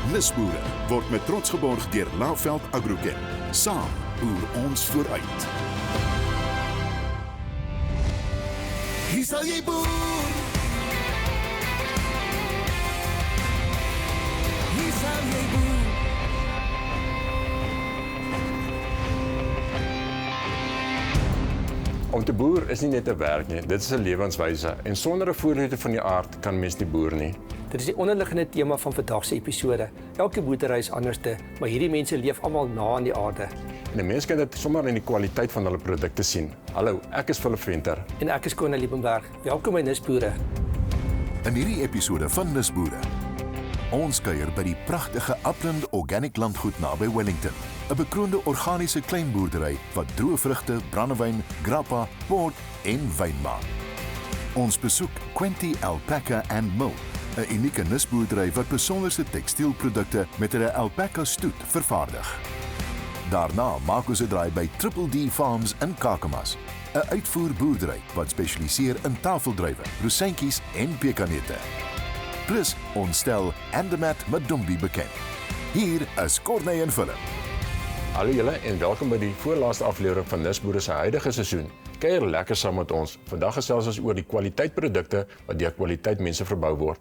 nisBOERE word met trots geborg deur Laveld Agrochem. Saam boer ons vooruit. Hier sal jy boer. Hier sal jy boer. Om te boer is nie net 'n werk nie, dit is 'n lewenswyse en sonder 'n voorliefde van die aard kan mens nie boer nie. Dit is die onderliggende tema van vandag se episode. Elke boerdery is anderste, maar hierdie mense leef almal na aan die aarde. En mense kan dit sommer in die kwaliteit van hulle produkte sien. Hallo, ek is Philip Venter. En ek is Kona Liebenberg. Welkom by nisBOERE. In hierdie episode van nisBOERE. Ons kuier by die pragtige Upland Organic landgoed naby Wellington. 'n bekroonde organiese kleinboerdery wat droë vrugte, brandewyn, grappa, port en wyn maak. Ons besoek Alpakkas and Mill, 'n unieke nisboerdery wat besonderse tekstielprodukte met 'n alpakka stoet vervaardig. Daarna maak ons 'n draai by D Farms in Kakamas, 'n uitvoerboerdery wat spesialiseer in tafeldruiwe, rosentjies en pekanneute. Plus ons stel Andermatt Madumbi bekend. Hier is Corné en Philip. Hallo julle en welkom by die voorlaaste aflewering van nisBOERE se huidige seisoen. Kuier lekker saam met ons. Vandag gesels ons oor die kwaliteitprodukte wat deur kwaliteit mense verbou word.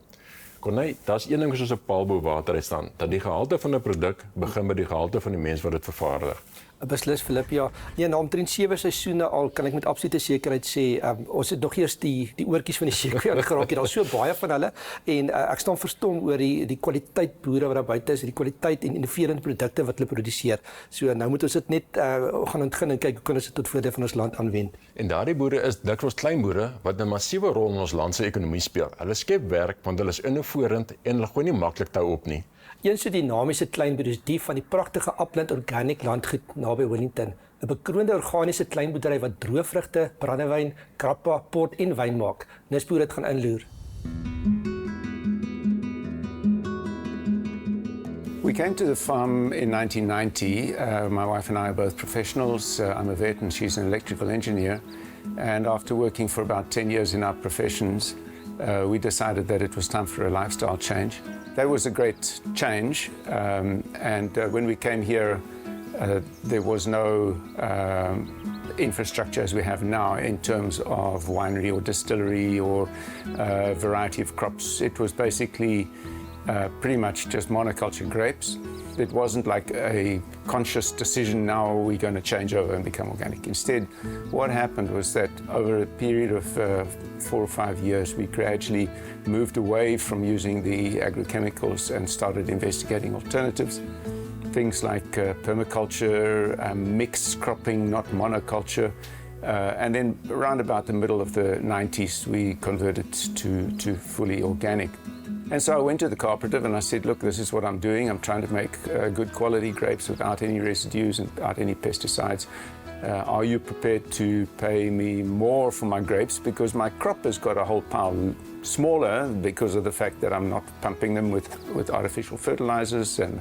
Corné, daar's een ding soos 'n paal bo water uit staan, dat die gehalte van 'n produk begin by die gehalte van die mens wat dit vervaardig. Beslis Philip, ja. Nee, na omtrent 7 seisoene al kan ek met absolute sekerheid sê, ons het nog eers die oortjies van die sekerheid geraak. Daar's so baie van hulle en ek staan verstom oor die kwaliteit boere wat daar buite is, die kwaliteit en innoverende produkte wat hulle produseer. So nou moet ons dit net gaan ontgin en kyk hoe kan ons dit tot voordeel van ons land aanwend. En daardie boere is dikwels kleinboere wat 'n massiewe rol in ons land se ekonomie speel. Hulle skep werk want hulle is innoverend en hulle gooi nie maklik tou op nie. Een so dinamiese kleinboer is die van die pragtige Upland Organic landgoed naby Wellington, 'n bekroonde organiese kleinboerdery wat droë vrugte, brandewyn, grappa, port en wyn maak. nisBOERE het gaan inloer. We came to the farm in 1990. My wife and I are both professionals. I'm a vet and she's an electrical engineer. And after working for about 10 years in our professions, we decided that it was time for a lifestyle change. That was a great change. When we came here, there was no infrastructure as we have now in terms of winery or distillery or variety of crops. It was basically pretty much just monoculture grapes. It wasn't like a conscious decision, now we're going to change over and become organic. Instead, what happened was that over a period of 4 or 5 years, we gradually moved away from using the agrochemicals and started investigating alternatives. Things like permaculture, mixed cropping, not monoculture. And then around about the middle of the 90s, we converted to fully organic. And so I went to the cooperative and I said, look, this is what I'm doing. I'm trying to make good quality grapes without any residues and without any pesticides. Are you prepared to pay me more for my grapes? Because my crop has got a whole pile smaller because of the fact that I'm not pumping them with artificial fertilizers and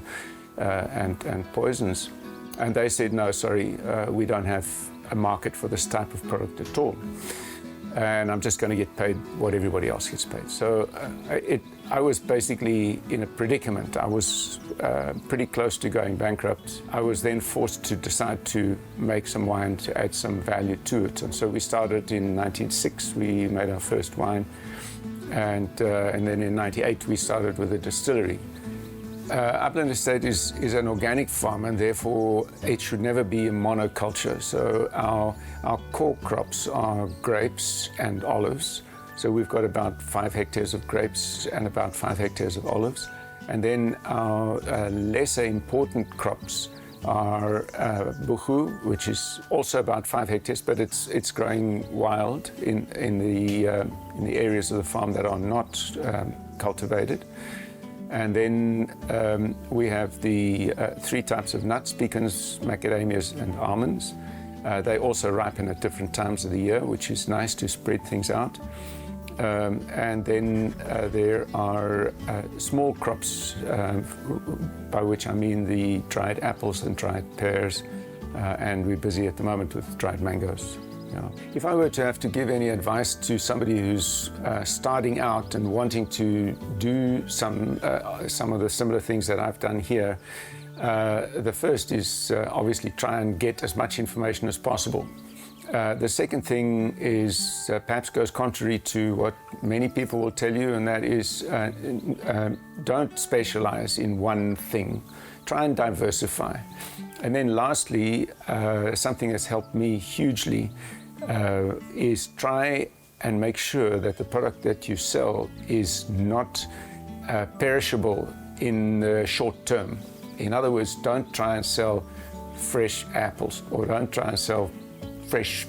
poisons. And they said, no, sorry, we don't have a market for this type of product at all. And I'm just going to get paid what everybody else gets paid. So I was basically in a predicament. I was pretty close to going bankrupt. I was then forced to decide to make some wine to add some value to it. And so we started in 1906, we made our first wine. And then in 98, we started with a distillery. Upland Estate is an organic farm and therefore it should never be a monoculture. So our core crops are grapes and olives. So we've got about 5 hectares of grapes and about 5 hectares of olives. And then our lesser important crops are buchu, which is also about 5 hectares, but it's growing wild in the areas of the farm that are not cultivated. And then we have the 3 types of nuts, pecans, macadamias, and almonds. They also ripen at different times of the year, which is nice to spread things out. And then there are small crops, by which I mean the dried apples and dried pears, and we're busy at the moment with dried mangoes. Yeah. If I were to have to give any advice to somebody who's starting out and wanting to do some of the similar things that I've done here, the first is obviously try and get as much information as possible. The second thing is perhaps goes contrary to what many people will tell you, and that is don't specialize in one thing. Try and diversify. And then lastly, something that's helped me hugely is try and make sure that the product that you sell is not perishable in the short term. In other words, don't try and sell fresh apples or don't try and sell fresh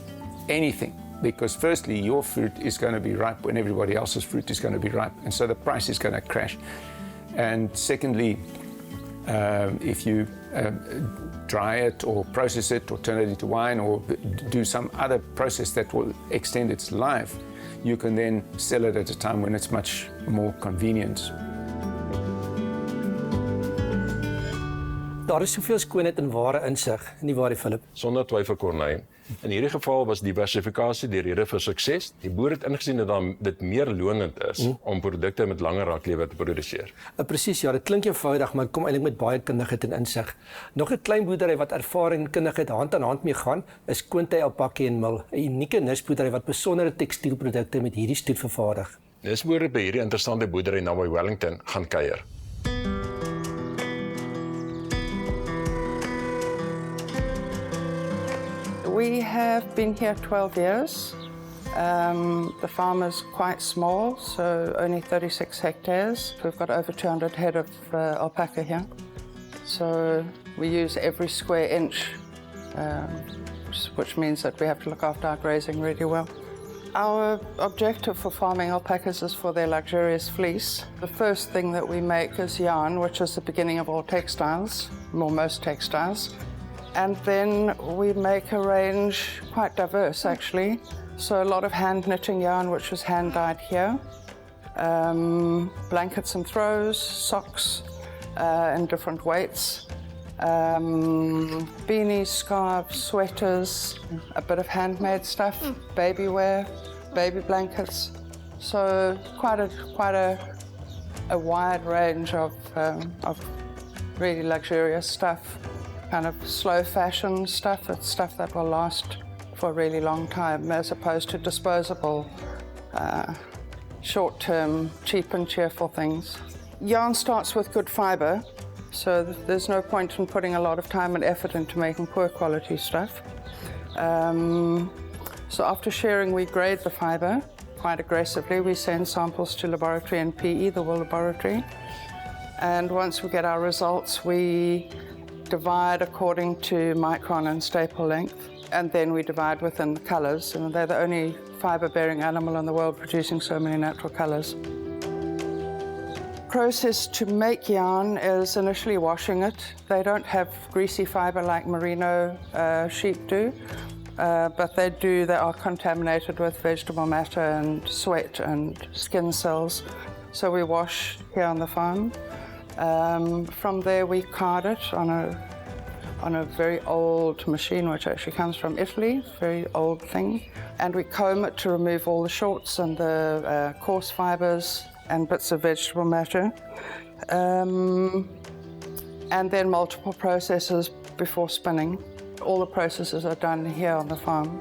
anything, because firstly, your fruit is going to be ripe when everybody else's fruit is going to be ripe, and so the price is going to crash. And secondly, if you dry it or process it or turn it into wine or do some other process that will extend its life, you can then sell it at a time when it's much more convenient. Daar is soveel skoonheid en ware insig, nie waar die Philip? Sonder twyfel Corneille. In hierdie geval was diversifikasie die rede vir sukses. Die boer het ingesien dat dit meer lonend is om produkte met langer raklewe te produseer. Presies, ja, dit klink eenvoudig, maar kom eintlik met baie kundigheid en insig. Nog 'n klein boerdery wat ervaring en kundigheid hand aan hand mee gaan, is Alpakkas en Mil, 'n unieke nisboerdery wat besondere tekstielprodukte met hierdie stoet vervaardig. Nisboere by hierdie interessante boerdery naby Wellington gaan kuier. We have been here 12 years. The farm is quite small, so only 36 hectares. We've got over 200 head of alpaca here. So we use every square inch, which means that we have to look after our grazing really well. Our objective for farming alpacas is for their luxurious fleece. The first thing that we make is yarn, which is the beginning of all textiles, or most textiles. And then we make a range quite diverse, actually. So a lot of hand knitting yarn, which is hand dyed here. Blankets and throws, socks in different weights. Beanies, scarves, sweaters, a bit of handmade stuff, baby wear, baby blankets. So quite a wide range of really luxurious stuff. Kind of slow fashion stuff. It's stuff that will last for a really long time, as opposed to disposable, short-term, cheap and cheerful things. Yarn starts with good fibre, so there's no point in putting a lot of time and effort into making poor quality stuff. So after shearing, we grade the fibre quite aggressively. We send samples to laboratory and PE, the wool laboratory. And once we get our results, we divide according to micron and staple length, and then we divide within the colours, and they're the only fibre-bearing animal in the world producing so many natural colours. Process to make yarn is initially washing it. They don't have greasy fibre like merino sheep do, but they are contaminated with vegetable matter and sweat and skin cells. So we wash here on the farm. From there we card it on a very old machine, which actually comes from Italy, very old thing. And we comb it to remove all the shorts and the coarse fibres and bits of vegetable matter. And then multiple processes before spinning. All the processes are done here on the farm,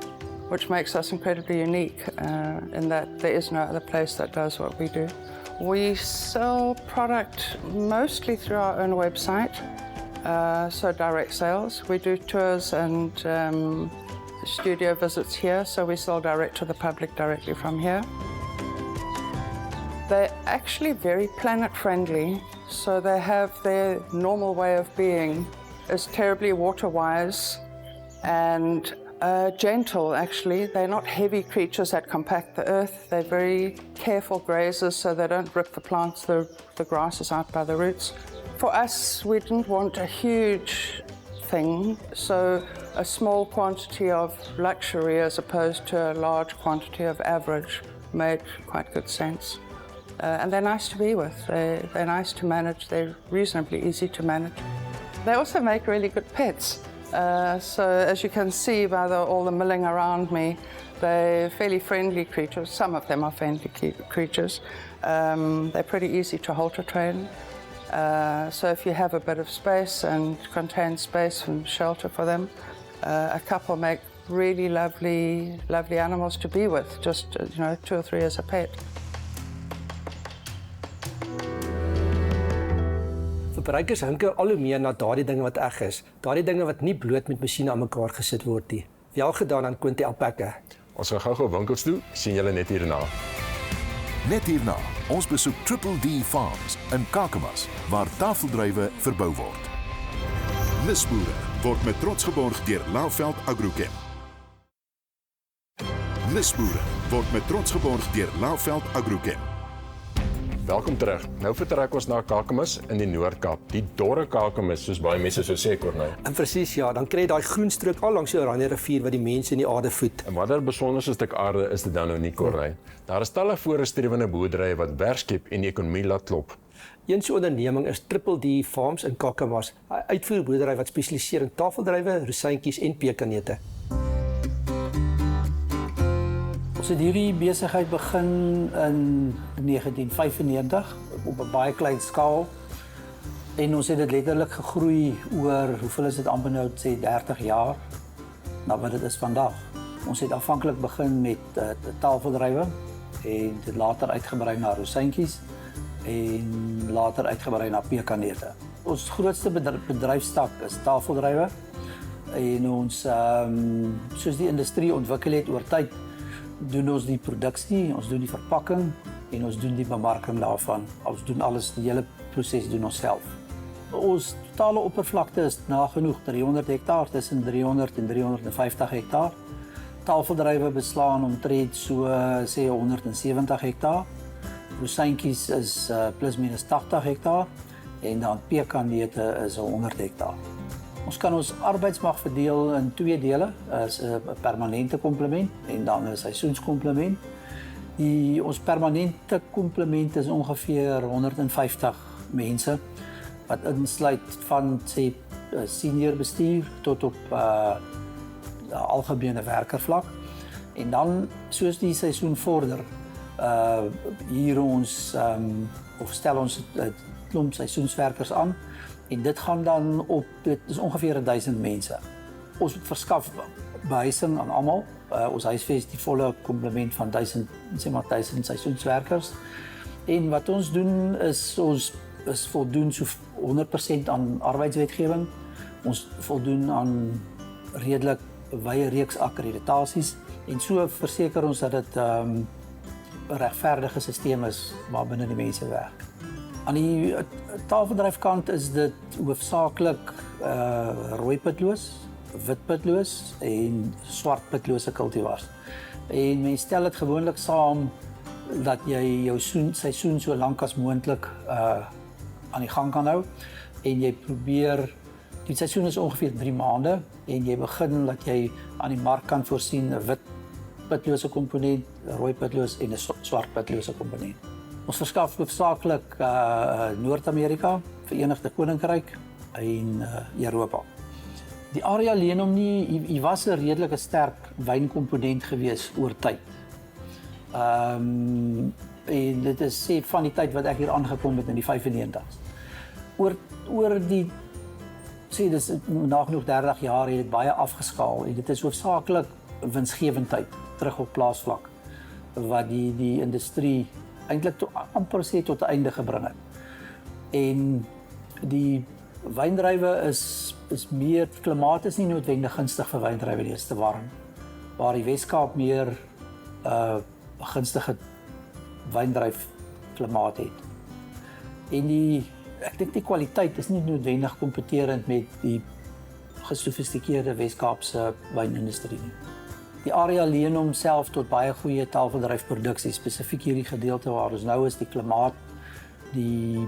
which makes us incredibly unique in that there is no other place that does what we do. We sell product mostly through our own website, so direct sales. We do tours and studio visits here, so we sell direct to the public directly from here. They're actually very planet friendly, so they have their normal way of being is terribly water wise and gentle, actually. They're not heavy creatures that compact the earth. They're very careful grazers, so they don't rip the plants, the grasses out by the roots. For us, we didn't want a huge thing, so a small quantity of luxury as opposed to a large quantity of average made quite good sense. And they're nice to be with. They're nice to manage. They're reasonably easy to manage. They also make really good pets. So as you can see by all the milling around me, they're fairly friendly creatures. Some of them are friendly creatures. They're pretty easy to halter train. So if you have a bit of space and contained space and shelter for them, a couple make really lovely animals to be with, just 2 or 3 as a pet. Verbruikers hinker al hoe meer na daardie dinge wat eg is, daardie dinge wat nie bloot met masjiene aan mekaar gesit word nie. Wel gedaan aan Quinte Alpakka. Ons gaan gou winkels toe, sien julle net hierna. Net hierna, ons besoek Triple D Farms in Alpakkas, waar tafeldruiwe verbou word. nisBOERE word met trots geborg deur Laaveld Agrochem. nisBOERE word met trots geborg deur Laaveld Agrochem. Welkom terug. Nou vertrek ons na Alpakkas in die Noord-Kaap. Die dorre Alpakkas, soos baie mense sou sê, Corneil. En presies, ja, dan kry jy daai groen strook al langs die Oranje rivier wat die mense in die aarde voed. En watter besonderse stuk aarde is dit dan nou nie, Corneil? Daar is talle voorgestrewende boerderye wat werk skep en die ekonomie laat klop. Een so 'n onderneming is Triple D Farms in Alpakkas, 'n uitvoerboerdery wat spesialiseer in tafeldruiwe, rosientjies en pekanneute. Ons het hierdie besigheid begin in 1995 op 'n baie klein skaal en ons het dit letterlik gegroei oor hoeveel is dit amper nou sê 30 jaar na wat dit is vandag. Ons het aanvanklik begin met tafeldruiwe en dit later uitgebrei na rosientjies en later uitgebrei na pekanneute. Ons grootste bedryfstak is tafeldruiwe en ons soos die industrie ontwikkel het oor tyd doen ons die produksie, ons doen die verpakking en ons doen die bemarking daarvan. Ons doen alles, die hele proses doen ons self. Ons totale oppervlakte is nagenoeg 300 hektaar, tussen 300 en 350 hektaar. Tafeldruiwe beslaan omtrent so sê 170 hektaar. Rosientjies is plus minus 80 hektaar en dan pekanneute is 100 hektaar. Ons kan ons arbeidsmag verdeel in 2 dele, as 'n permanente komplement en dan 'n seisoenskomplement. Ons permanente komplement is ongeveer 150 mense wat insluit van sê senior bestuur tot op algemene werkervlak. En dan soos die seisoen vorder, hier ons of stel ons 'n klomp seisoenswerkers aan. En dit gaan dan op, dit is ongeveer 1000 mense. Ons verskaf behuising aan almal. Ons huisves die volle komplement van 1000 seisoenswerkers. En wat ons doen is ons voldoen so 100% aan arbeidswetgewing. Ons voldoen aan redelik wye reeks akkreditasies en so verseker ons dat dit 'n regverdige stelsel is waarbinne die mense werk. Aan die tafeldryfkant is dit hoofsaaklik rooi pitloos, wit pitloos en swart pitlose kultivars. En mense stel dit gewoonlik saam dat jy jou seisoen so lank as moontlik aan die gang kan hou en jy probeer die seisoen is ongeveer 3 maande en jy begin dat jy aan die mark kan voorsien 'n wit pitlose komponent, 'n rooi pitloos en 'n swart pitlose komponent. Ons verskaf hoofsaaklik Noord-Amerika, Verenigde Koninkryk en Europa. Die area leen hom nie, hy was 'n redelike sterk wynkomponent gewees oor tyd. En dit is sê van die tyd wat ek hier aangekom het in die 95's. Oor die sê dis nagenoeg 30 jaar het dit baie afgeskaal en dit is hoofsaaklik winsgewendheid terug op plaasvlak wat die industrie eintlik amper sê tot 'n einde gebring het. En die wyndruiwe is meer, klimaat is nie noodwendig gunstig vir wyndruiwe nie, is te warm. Waar die Weskaap meer gunstige wyndruif klimaat het. En ek dink die kwaliteit is nie noodwendig kompeterend met die gesofistikeerde Weskaapse wynindustrie nie. Die area leen homself tot baie goeie tafeldryfproduksie, spesifiek hierdie gedeelte waar ons nou is, die klimaat, die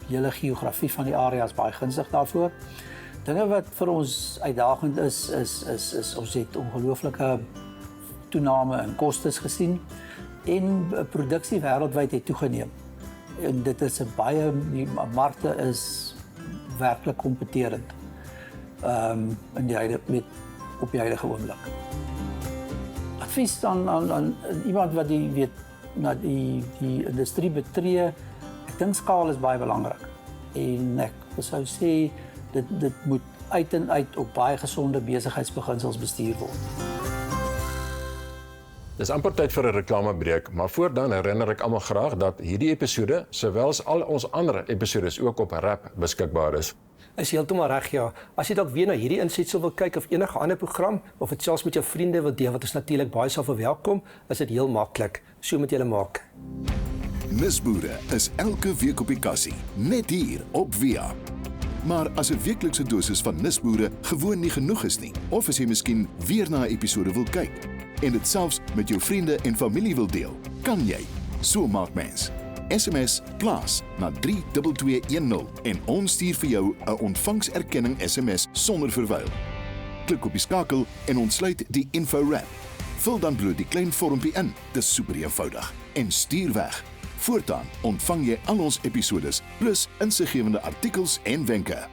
hele geografie van die area is baie gunstig daarvoor. Dinge wat vir ons uitdagend is ons het ongelooflike toename in kostes gesien en produksie wêreldwyd het toegeneem. En dit is die markte is werklik kompeterend. in op die huidige oomblik. Advies aan iemand wat na die industrie betree, ek dink skaal is baie belangrik. En ek sou sê dit moet uit en uit op baie gesonde besigheidsbeginsels bestuur word. Dis amper tyd vir 'n reklamebreek, maar voor dan herinner ek almal graag dat hierdie episode, sowel as al ons ander episodes ook op RAP beskikbaar is. Is heeltemal reg, ja. As jy dalk weer na hierdie insetsel wil kyk of enige ander program of dit selfs met jou vriende wil deel wat ons natuurlik baie sal verwelkom, is dit heel maklik. So moet jy hulle maak. nisBOERE is elke week op die kassie, net hier op Via. Maar as 'n weeklikse dosis van nisBOERE gewoon nie genoeg is nie, of as jy miskien weer na 'n episode wil kyk en dit selfs met jou vriende en familie wil deel, kan jy. So maak mens. SMS plaas na 32210 en ons stuur vir jou 'n ontvangserkenning SMS sonder verwyl. Klik op die skakel en ontsluit die info-wrap. Vul dan bloot die klein vormpie in, dis super eenvoudig, en stuur weg. Voortaan ontvang jy al ons episodes plus insiggewende artikels en wenke.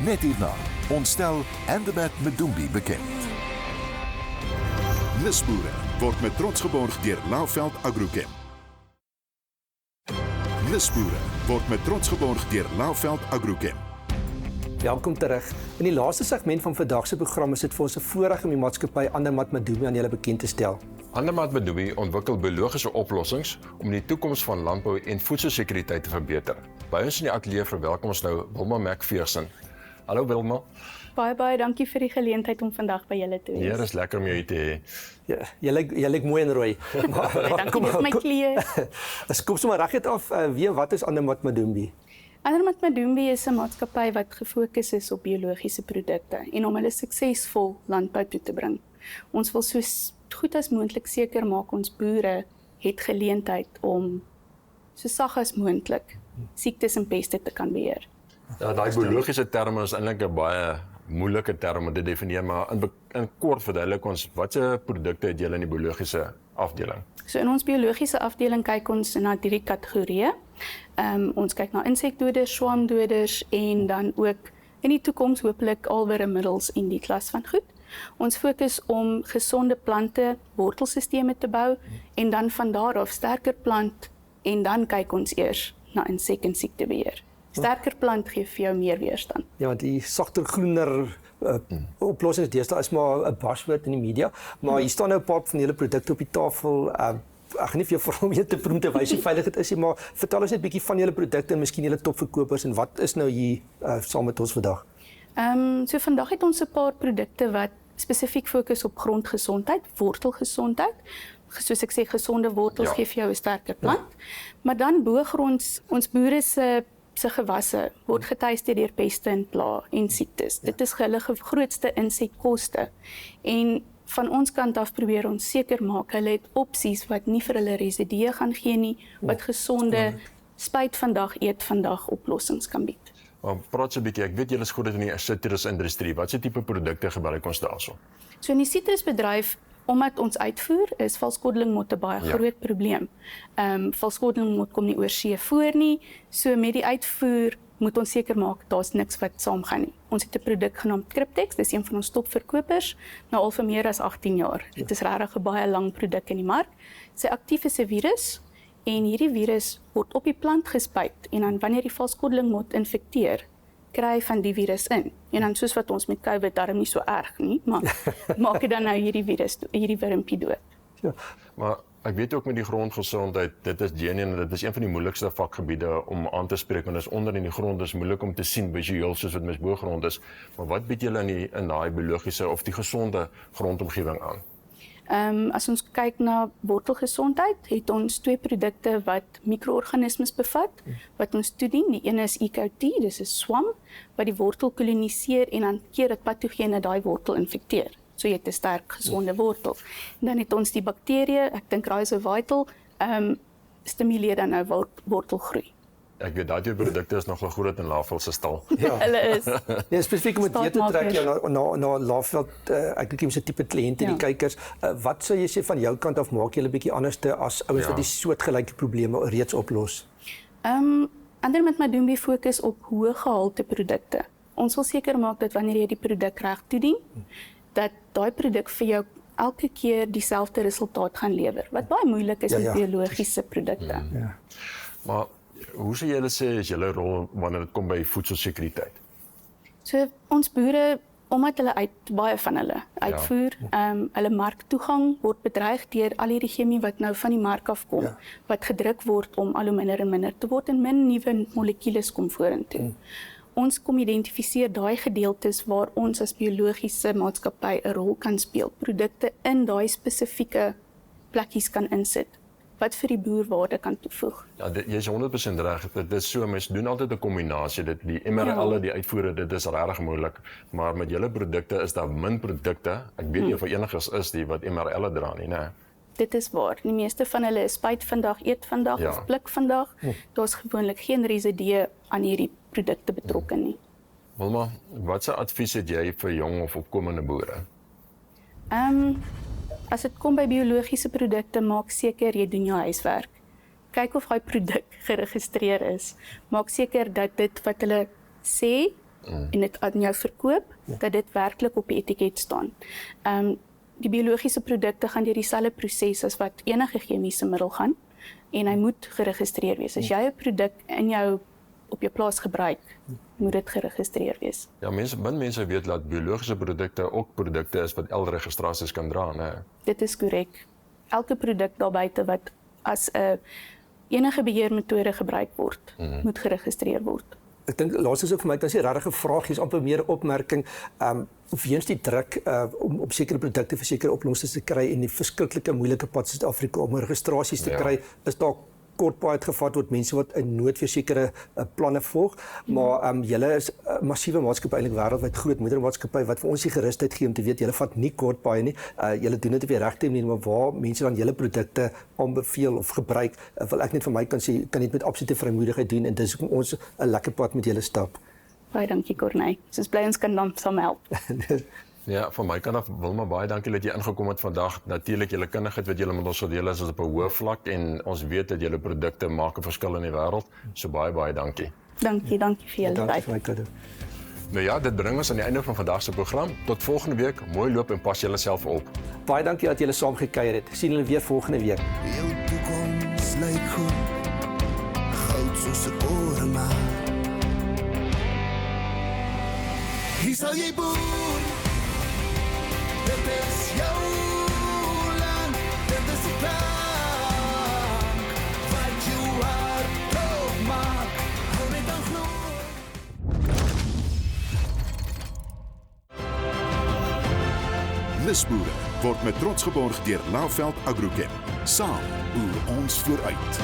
Net hierna, ons stel Andermatt Madumbi bekend. nisBOERE word met trots geborg deur Laaveld Agrochem. nisBOERE word met trots geborg deur Laaveld Agrochem. Welkom terug. In die laaste segment van vandag se program is dit vir ons 'n voorreg om die maatskappy Andermatt Madumbi aan julle bekend te stel. Andermatt Madumbi ontwikkel biologiese oplossings om die toekoms van landbou en voedselsekuriteit te verbeter. By ons in die ateljee verwelkom ons nou Wilma McPherson. Hallo Wilma. Baie dankie vir die geleentheid om vandag by julle te wees. Ja, dis lekker om jou hier te hê. Ja, jy lyk mooi en rooi. Dankie, dis my kleur. As kom sommer reguit af, wat is Andermatt Madumbi? Andermatt Madumbi is 'n maatskappy wat gefokus is op biologiese produkte en om hulle suksesvol landbou toe te bring. Ons wil so goed as moontlik seker maak ons boere het geleentheid om so sag as moontlik siektes en peste te kan beheer. Ja, daai biologiese terme is eintlik 'n baie moeilike term om te definieer, maar in kort verduidelik ons watse produkte het julle in die biologiese afdeling? So in ons biologiese afdeling kyk ons na 3 kategorieë. Ons kyk na insekdoders, swamdoders en dan ook in die toekoms hopelik alweremiddels en die klas van goed. Ons fokus om gesonde plante, wortelsisteme te bou en dan van daar af sterker plant en dan kyk ons eers na insek- en siektebeheer. Sterker plant gee vir jou meer weerstand. Ja, want die sagter groener oplossings deesdae is maar 'n buzzword in die media, maar hier staan nou 'n paar van julle produkte op die tafel. Ek gaan nie vir jou vra om te proem te wys hoe veilig dit is nie, maar vertel ons net 'n bietjie van julle produkte en miskien julle topverkopers en wat is nou hier saam met ons vandag? So vandag het ons 'n paar produkte wat spesifiek fokus op grondgesondheid, wortelgesondheid. Soos ek sê, gesonde wortels gee vir jou 'n sterker plant. Maar dan bogronds, ons boere se gewasse word getuister deur peste en pla en siektes. Dit is hulle grootste insetkoste. En van ons kant af probeer ons seker maak hulle het opsies wat nie vir hulle residue gaan gee nie, wat gesonde spuit vandag, eet vandag oplossings kan bied. Praat so 'n bietjie, ek weet julle is goed in die sitrusindustrie. Wat se tipe produkte gebruik ons daarso? So in die sitrusbedryf, omdat ons uitvoer, is valskoddelingmot 'n baie groot probleem. Valskoddelingmot kom nie oor see voor nie, so met die uitvoer moet ons seker maak daar's niks wat saamgaan nie. Ons het 'n produk genaamd Cryptex, dis een van ons topverkopers, nou al vir meer as 18 jaar. Dit is regtig 'n baie lang produk in die mark. Sy aktief is 'n virus en hierdie virus word op die plant gespuit en dan wanneer die valskoddelingmot infekteer, kry van die virus in. En dan soos wat ons met COVID darm nie so erg nie, maar maak dit dan nou hierdie wurmpie dood. Ja. Maar ek weet ook met die grondgesondheid, dit is geneen, dit is een van die moeilikste vakgebiede om aan te spreek, want dit is onder in die grond, is moeilik om te sien visueel soos wat mens boogrond is. Maar wat bied julle in daai biologiese of die gesonde grondomgewing aan? As ons kyk na wortelgesondheid, het ons 2 produkte wat mikroorganismes bevat, wat ons toedien. Die ene is EcoT, dis 'n swam, wat die wortel koloniseer en dan keer dit patogene daai wortel infekteer. So jy het 'n sterk, gesonde wortel. En dan het ons die bakterieë, ek dink rhizovital, stimuleer dan nou wortelgroei. Ek weet daai produkte is nog groot in Laaveld se stal. Ja. Hulle is. Ja, spesifiek om dit te trek na Laaveld, ek dink jy se tipe kliënte, die kykers. Wat sou jy sê van jou kant af maak jy 'n bietjie anderste as ouens wat die soortgelyke probleme reeds oplos? Andermatt Madumbi fokus op hoë gehalte produkte. Ons wil seker maak dat wanneer jy die produk reg toedien, dat daai produk vir jou elke keer dieselfde resultaat gaan lewer. Wat baie moeilik is met biologiese produkte. Maar hoe sou julle sê is julle rol wanneer dit kom by voedselsekuriteit? So ons boere, omdat hulle baie van hulle uitvoer, hulle marktoegang word bedreig deur al hierdie chemie wat nou van die mark afkom, wat gedruk word om al hoe minder en minder te word en min nuwe molekules kom vorentoe. Ons kom identifiseer daai gedeeltes waar ons as biologiese maatskappy 'n rol kan speel, produkte in daai spesifieke plekkies kan insit, wat vir die boer waarde kan toevoeg. Ja, jy is 100% reg. Dit is so, mens doen altyd 'n kombinasie. Die MRL, die uitvoere, dit is regtig moeilik, maar met julle produkte is daar min produkte. Ek weet nie of enigiets is die wat MRL dra nie, né? Dit is waar. Die meeste van hulle is spuit vandag, eet vandag of blik vandag. Daar's gewoonlik geen residue aan hierdie produkte betrokke nie. Wilma, wat se advies het jy vir jong of opkomende boere? As dit kom by biologiese produkte, maak seker jy doen jou huiswerk. Kyk of daai produk geregistreer is. Maak seker dat dit wat hulle sê en dit aan jou verkoop, dat dit werklik op die etiket staan. Die biologiese produkte gaan deur dieselfde proses as wat enige chemiese middel gaan en hy moet geregistreer wees. As jy 'n produk op jou plaas gebruik, moet dit geregistreer wees. Ja, mense weet dat biologiese produkte ook produkte is wat L-registrasies kan dra, né? Dit is korrek. Elke produk daar buite wat as 'n enige beheermetode gebruik word, moet geregistreer word. Ek dink laastens ook vir my, dit is nie regtig 'n vraag, hier is amper meer 'n opmerking, weens die druk om sekere produkte vir sekere oplossings te kry en die verskriklike moeilike pad in Suid-Afrika om registrasies te kry, is daar kort paai gevat word mense wat in nood vir sekere planne volg, maar julle is 'n massiewe maatskappy eintlik wêreldwyd groot moedermaatskappy wat vir ons die gerusheid gee om te weet julle vat nie kort paai nie. Julle doen dit op die regte manier, maar waar mense dan julle produkte aanbeveel of gebruik, wil ek net vir my kan sê kan dit met absolute vrymoedigheid doen en dis hoekom ons 'n lekker pad met julle stap. Baie dankie Corneille. Ons bly ons kan dan saam help. Ja, van my kant af, Wilma, baie dankie dat jy ingekom het vandag. Natuurlik, julle kundigheid wat julle met ons gedeel is op 'n hoë vlak en ons weet dat julle produkte maak 'n verskil in die wêreld. So baie dankie. Dankie vir julle Dankie tyd. vir my kado. Nou ja, dit bring ons aan die einde van vandag se program. Tot volgende week. Mooi loop en pas julleself op. Baie dankie dat julle saam gekuier het. Sien julle weer volgende week. Jou toekoms lyk goed, goud soos 'n oormaat. Hier sal jy boer. Dit is jou land, dit is die plank wat jou hart opmaak. Hou net aan glo. nisBOERE word met trots geborg deur Laveld Agrochem. Saam boer ons vooruit.